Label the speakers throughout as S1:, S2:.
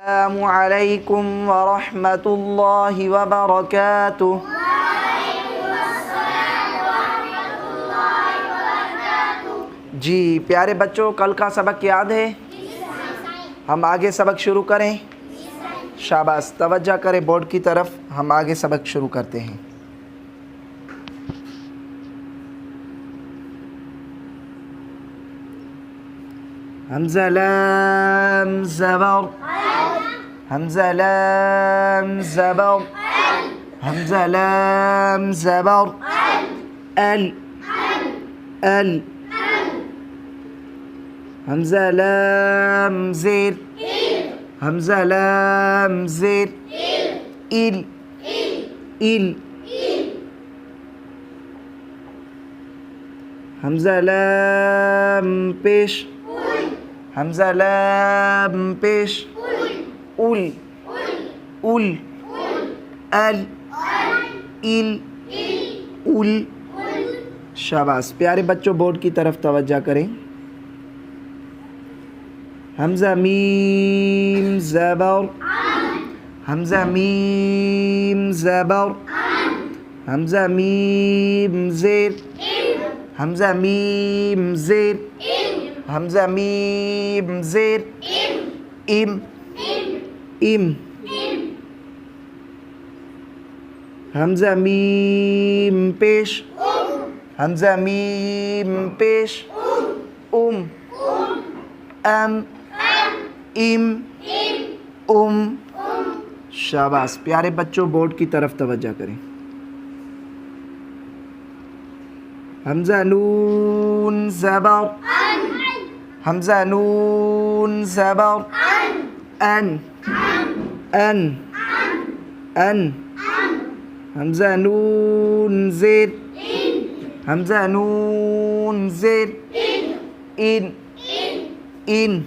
S1: السلام علیکم ورحمۃ اللہ وبرکاتہ۔ جی پیارے بچوں، کل کا سبق یاد ہے؟ ہم آگے سبق شروع کریں؟ شاباش، توجہ کریں بورڈ کی طرف، ہم آگے سبق شروع کرتے ہیں۔ حمزہ لام زبر، حمزہ لام زبر، حمزہ لام زبر، ال ال، حمزہ لام زیر، حمزہ لام زیر، ال ال، حمزہ لام پیش، حمزہ لام پیش، اول اول، ال ال، اول۔ شاباش، پیارے بچوں بورڈ کی طرف توجہ کریں۔ حمزہ میم زبر، حمزہ میم زبر، حمزہ میم زیر، حمزہ میم زیر، حمزہ میم زیر، ام ام، حمزہ میم پیش، حمزہ میم پیش، ام ام، ام ام۔ شاباش، پیارے بچوں بورڈ کی طرف توجہ کریں۔ حمزہ نون زبر، حمزہ نون زبر، ان ان ان، حمزہ نون زیر، حمزہ نون زیر، ان ان،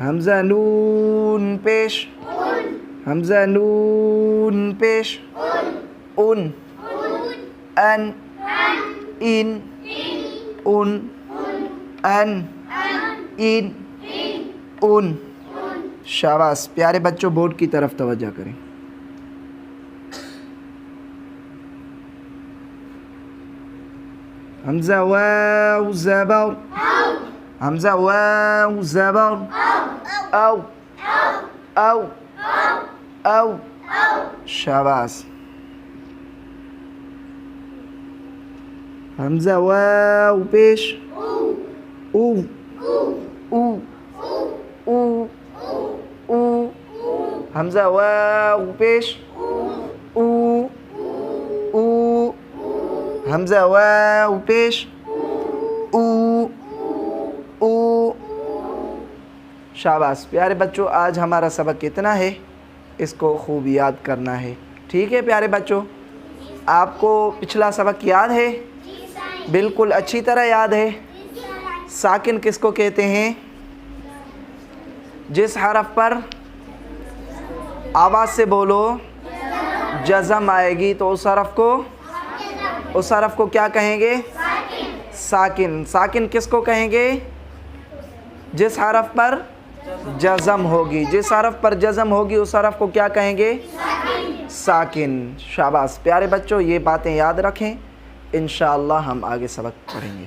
S1: حمزہ نون پیش، حمزہ نون پیش، ان ان، ان ان، ان ان، ان۔ شاباش، پیارے بچوں بورڈ کی طرف توجہ کریں۔ حمزہ واو زبر، حمزہ واو زبر، او او او۔ شاباش، حمزہ واو پیش، او او او او، حمزہ واو پیش، او او، حمزہ واو پیش، او او۔ شاباش، پیارے بچوں آج ہمارا سبق اتنا ہے، اس کو خوب یاد کرنا ہے، ٹھیک ہے پیارے بچوں؟ آپ کو پچھلا سبق یاد ہے؟ بالکل اچھی طرح یاد ہے۔ ساکن کس کو کہتے ہیں؟ جس حرف پر آواز سے بولو جزم آئے گی تو اس حرف کو کیا کہیں گے؟ ساکن۔ ساکن کس کو کہیں گے؟ جس حرف پر جزم ہوگی، جس حرف پر جزم ہوگی اس حرف کو کیا کہیں گے؟ ساکن۔ شاباش، پیارے بچوں یہ باتیں یاد رکھیں، انشاءاللہ ہم آگے سبق پڑھیں گے۔